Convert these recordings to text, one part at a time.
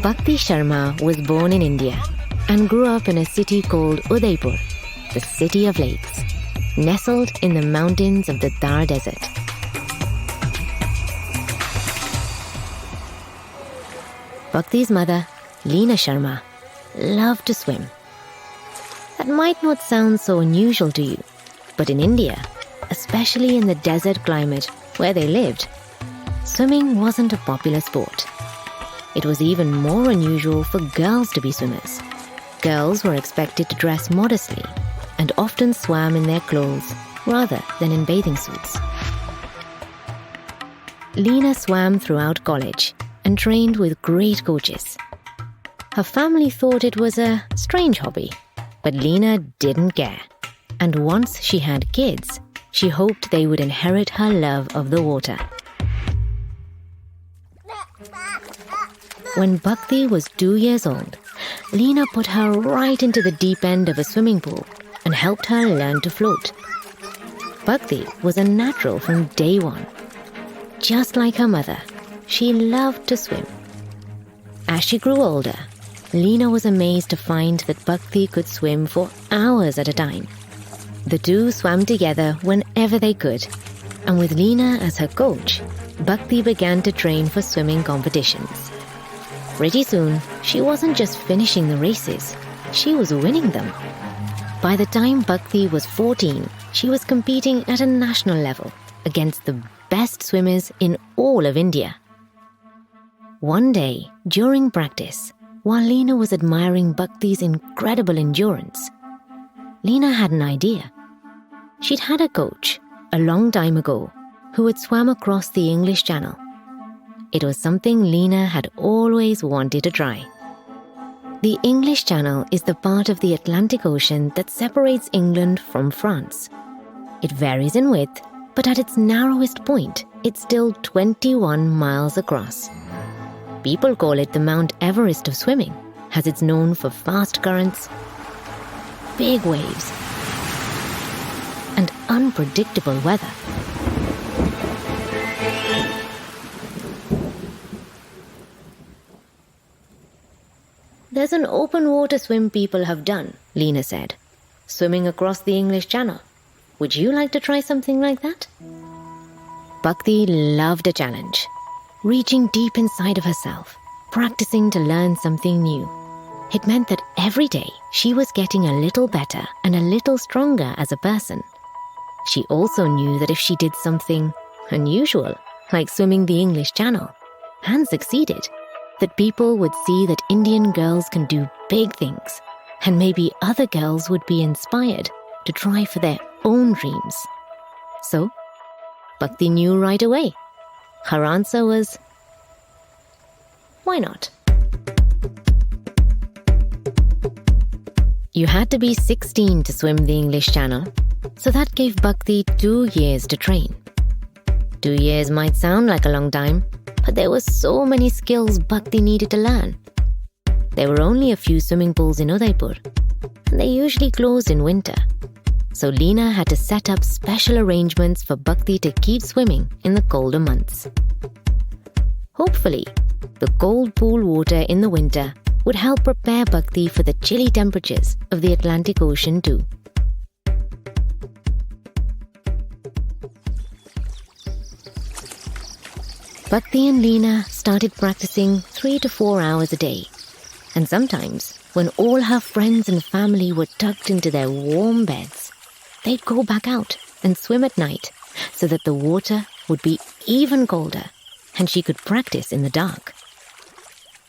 Bhakti Sharma was born in India and grew up in a city called Udaipur, the city of lakes, nestled in the mountains of the Thar Desert. Bhakti's mother, Leena Sharma, loved to swim. That might not sound so unusual to you, but in India, especially in the desert climate where they lived, swimming wasn't a popular sport. It was even more unusual for girls to be swimmers. Girls were expected to dress modestly and often swam in their clothes rather than in bathing suits. Leena swam throughout college and trained with great coaches. Her family thought it was a strange hobby, but Leena didn't care. And once she had kids, she hoped they would inherit her love of the water. When Bhakti was 2 years old, Leena put her right into the deep end of a swimming pool and helped her learn to float. Bhakti was a natural from day one. Just like her mother, she loved to swim. As she grew older, Leena was amazed to find that Bhakti could swim for hours at a time. The two swam together whenever they could, and with Leena as her coach, Bhakti began to train for swimming competitions. Pretty soon, she wasn't just finishing the races, she was winning them. By the time Bhakti was 14, she was competing at a national level against the best swimmers in all of India. One day, during practice, while Leena was admiring Bhakti's incredible endurance, Leena had an idea. She'd had a coach, a long time ago, who had swam across the English Channel. It was something Leena had always wanted to try. The English Channel is the part of the Atlantic Ocean that separates England from France. It varies in width, but at its narrowest point, it's still 21 miles across. People call it the Mount Everest of swimming, as it's known for fast currents, big waves, and unpredictable weather. There's an open water swim people have done, Leena said, swimming across the English Channel. Would you like to try something like that? Bhakti loved a challenge, reaching deep inside of herself, practicing to learn something new. It meant that every day she was getting a little better and a little stronger as a person. She also knew that if she did something unusual, like swimming the English Channel, and succeeded, that people would see that Indian girls can do big things, and maybe other girls would be inspired to try for their own dreams. So, Bhakti knew right away. Her answer was, why not? You had to be 16 to swim the English Channel, so that gave Bhakti 2 years to train. 2 years might sound like a long time, but there were so many skills Bhakti needed to learn. There were only a few swimming pools in Udaipur, and they usually closed in winter. So Leena had to set up special arrangements for Bhakti to keep swimming in the colder months. Hopefully, the cold pool water in the winter would help prepare Bhakti for the chilly temperatures of the Atlantic Ocean too. Bhakti and Leena started practicing 3 to 4 hours a day. And sometimes, when all her friends and family were tucked into their warm beds, they'd go back out and swim at night so that the water would be even colder and she could practice in the dark.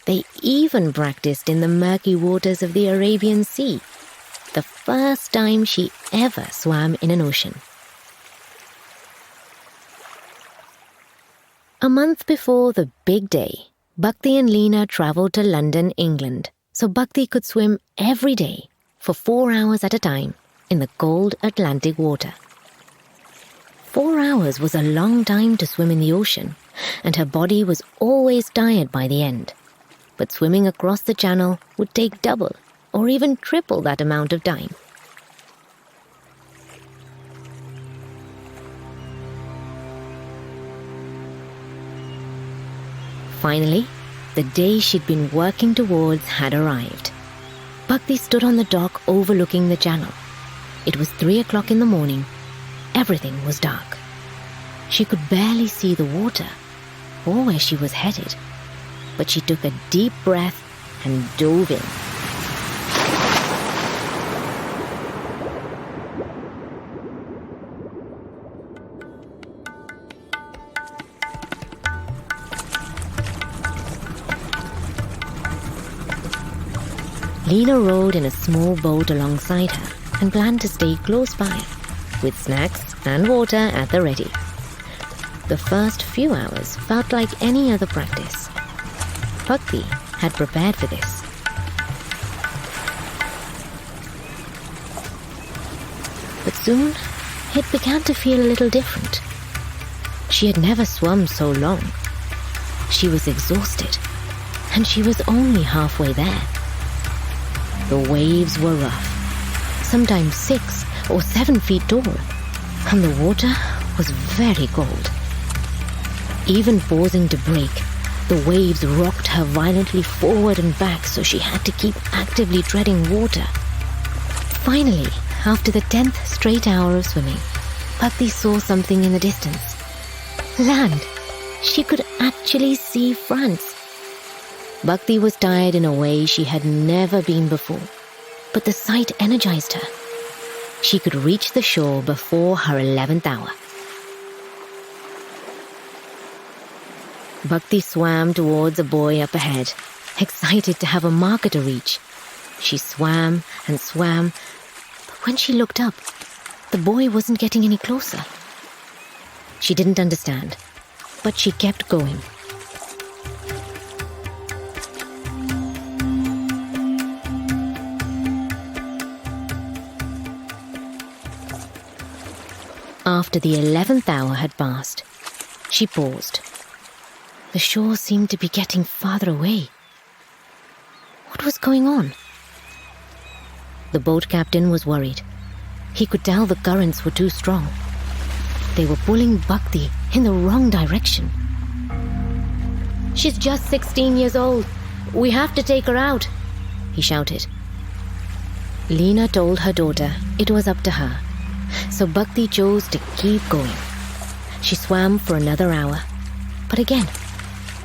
They even practiced in the murky waters of the Arabian Sea, the first time she ever swam in an ocean. A month before the big day, Bhakti and Leena traveled to London, England, so Bhakti could swim every day for 4 hours at a time in the cold Atlantic water. 4 hours was a long time to swim in the ocean, and her body was always tired by the end. But swimming across the channel would take double or even triple that amount of time. Finally, The day she'd been working towards had arrived. Bhakti stood on the dock overlooking the channel. It was 3 o'clock in the morning. Everything was dark. She could barely see the water or where she was headed, but she took a deep breath and dove in. Leena rowed in a small boat alongside her and planned to stay close by, with snacks and water at the ready. The first few hours felt like any other practice. Bhakti had prepared for this. But soon, it began to feel a little different. She had never swum so long. She was exhausted, and she was only halfway there. The waves were rough, sometimes 6 or 7 feet tall, and the water was very cold. Even pausing to break, the waves rocked her violently forward and back, so she had to keep actively treading water. Finally, after the 10th straight hour of swimming, Bhakti saw something in the distance. Land! She could actually see France. Bhakti was tired in a way she had never been before, but the sight energized her. She could reach the shore before her 11th hour. Bhakti swam towards a buoy up ahead, excited to have a marker to reach. She swam and swam, but when she looked up, the buoy wasn't getting any closer. She didn't understand, but she kept going. After the 11th hour had passed, she paused. The shore seemed to be getting farther away. What was going on? The boat captain was worried. He could tell the currents were too strong. They were pulling Bhakti in the wrong direction. "She's just 16 years old. We have to take her out," he shouted. Leena told her daughter it was up to her, so Bhakti chose to keep going. She swam for another hour, but again,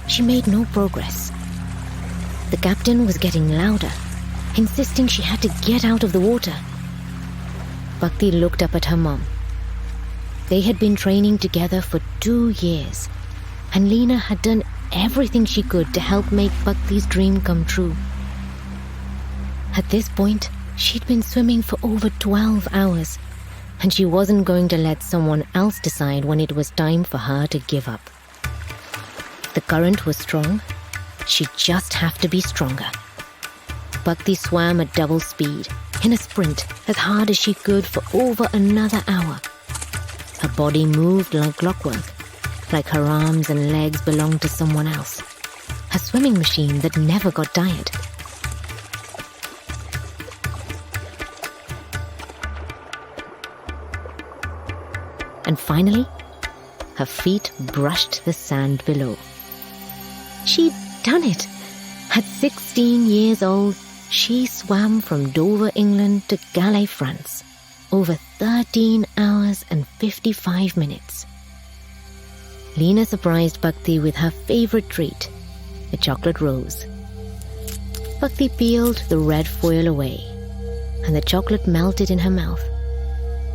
she made no progress. The captain was getting louder, insisting she had to get out of the water. Bhakti looked up at her mom. They had been training together for 2 years, and Leena had done everything she could to help make Bhakti's dream come true. At this point, she'd been swimming for over 12 hours, and she wasn't going to let someone else decide when it was time for her to give up. The current was strong. She'd just have to be stronger. Bhakti swam at double speed, in a sprint, as hard as she could for over another hour. Her body moved like clockwork, like her arms and legs belonged to someone else. A swimming machine that never got tired. And finally, her feet brushed the sand below. She'd done it. At 16 years old, she swam from Dover, England to Calais, France, over 13 hours and 55 minutes. Leena surprised Bhakti with her favorite treat, a chocolate rose. Bhakti peeled the red foil away, and the chocolate melted in her mouth,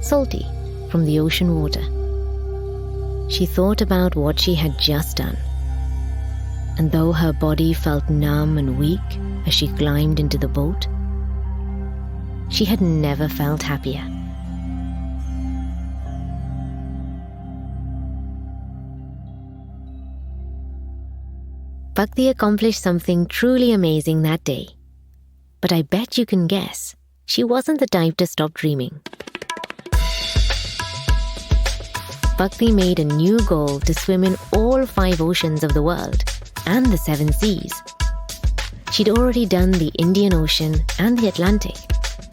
salty from the ocean water. She thought about what she had just done, and though her body felt numb and weak as she climbed into the boat, she had never felt happier. Bhakti accomplished something truly amazing that day. But I bet you can guess, she wasn't the type to stop dreaming. Bhakti made a new goal to swim in all 5 oceans of the world and the 7 seas. She'd already done the Indian Ocean and the Atlantic,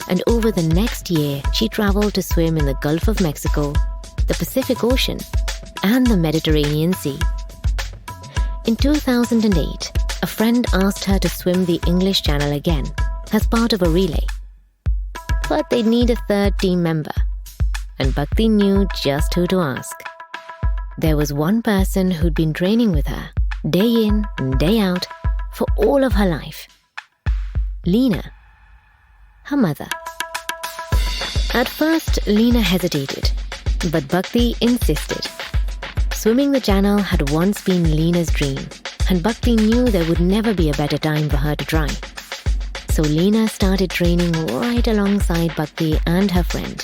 and over the next year she traveled to swim in the Gulf of Mexico, the Pacific Ocean, and the Mediterranean Sea. In 2008, a friend asked her to swim the English Channel again as part of a relay. But they'd need a third team member, and Bhakti knew just who to ask. There was one person who'd been training with her, day in and day out, for all of her life. Leena, her mother. At first, Leena hesitated, but Bhakti insisted. Swimming the channel had once been Leena's dream, and Bhakti knew there would never be a better time for her to try. So Leena started training right alongside Bhakti and her friend.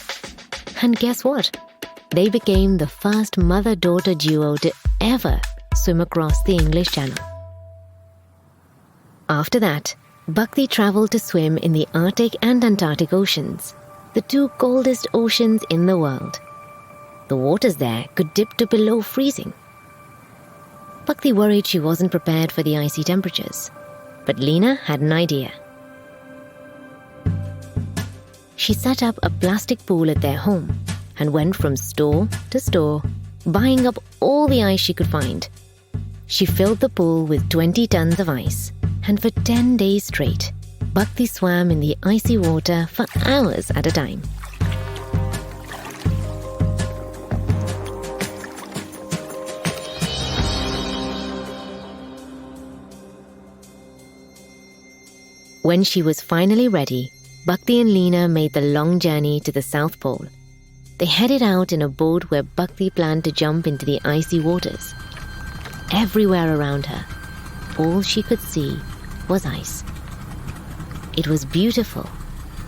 And guess what? They became the first mother-daughter duo to ever swim across the English Channel. After that, Bhakti traveled to swim in the Arctic and Antarctic Oceans, the two coldest oceans in the world. The waters there could dip to below freezing. Bhakti worried she wasn't prepared for the icy temperatures, but Leena had an idea. She set up a plastic pool at their home and went from store to store, buying up all the ice she could find. She filled the pool with 20 tons of ice, and for 10 days straight, Bhakti swam in the icy water for hours at a time. When she was finally ready, Bhakti and Leena made the long journey to the South Pole. They headed out in a boat where Bhakti planned to jump into the icy waters. Everywhere around her, all she could see was ice. It was beautiful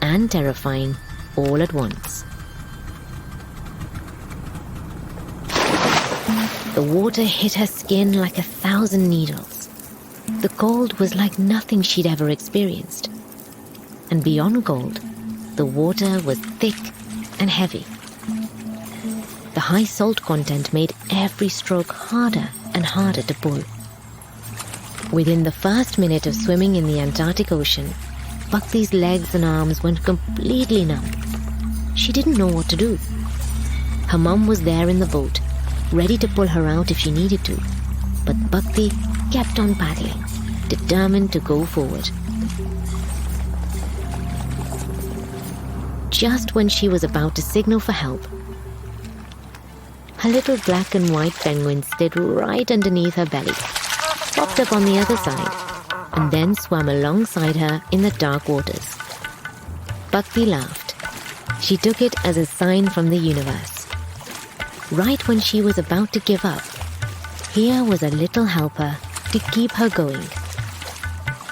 and terrifying all at once. The water hit her skin like 1,000 needles. The cold was like nothing she'd ever experienced. And beyond cold, the water was thick and heavy. The high salt content made every stroke harder and harder to pull. Within the first minute of swimming in the Antarctic Ocean, Bhakti's legs and arms went completely numb. She didn't know what to do. Her mum was there in the boat, ready to pull her out if she needed to, but Bhakti kept on paddling, determined to go forward. Just when she was about to signal for help, her little black and white penguin slid right underneath her belly, popped up on the other side, and then swam alongside her in the dark waters. Bhakti laughed. She took it as a sign from the universe. Right when she was about to give up, here was a little helper to keep her going.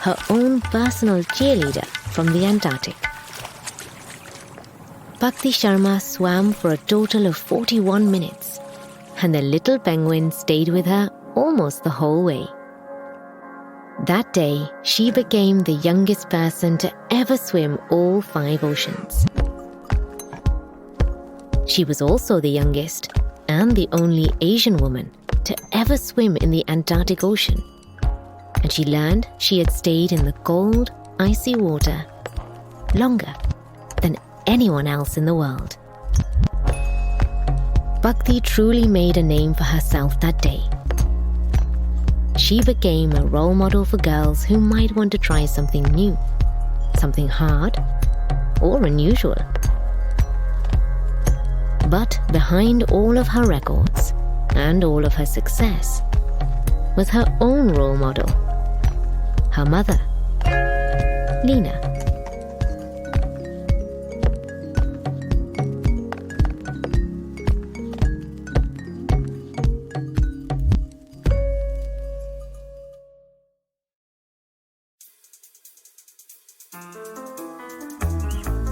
Her own personal cheerleader from the Antarctic. Bhakti Sharma swam for a total of 41 minutes, and the little penguin stayed with her almost the whole way. That day, she became the youngest person to ever swim all 5 oceans. She was also the youngest and the only Asian woman to ever swim in the Antarctic Ocean. And she learned she had stayed in the cold, icy water longer than anyone else in the world. Bhakti truly made a name for herself that day. She became a role model for girls who might want to try something new, something hard, or unusual. But behind all of her records and all of her success was her own role model, her mother, Leena.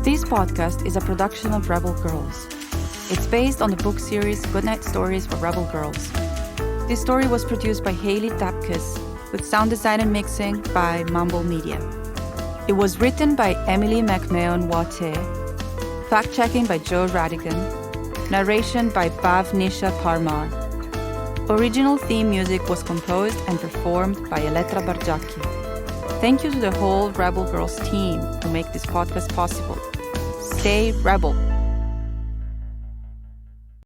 This podcast is a production of Rebel Girls. It's based on the book series Goodnight Stories for Rebel Girls. This story was produced by Haley Dapkus, with sound design and mixing by Mumble Media. It was written by Emily McMahon-Wattez, fact-checking by Joe Rhatigan, narration by Bhavnisha Parmar. Original theme music was composed and performed by Elettra Bargiacchi. Thank you to the whole Rebel Girls team who make this podcast possible. Stay Rebel!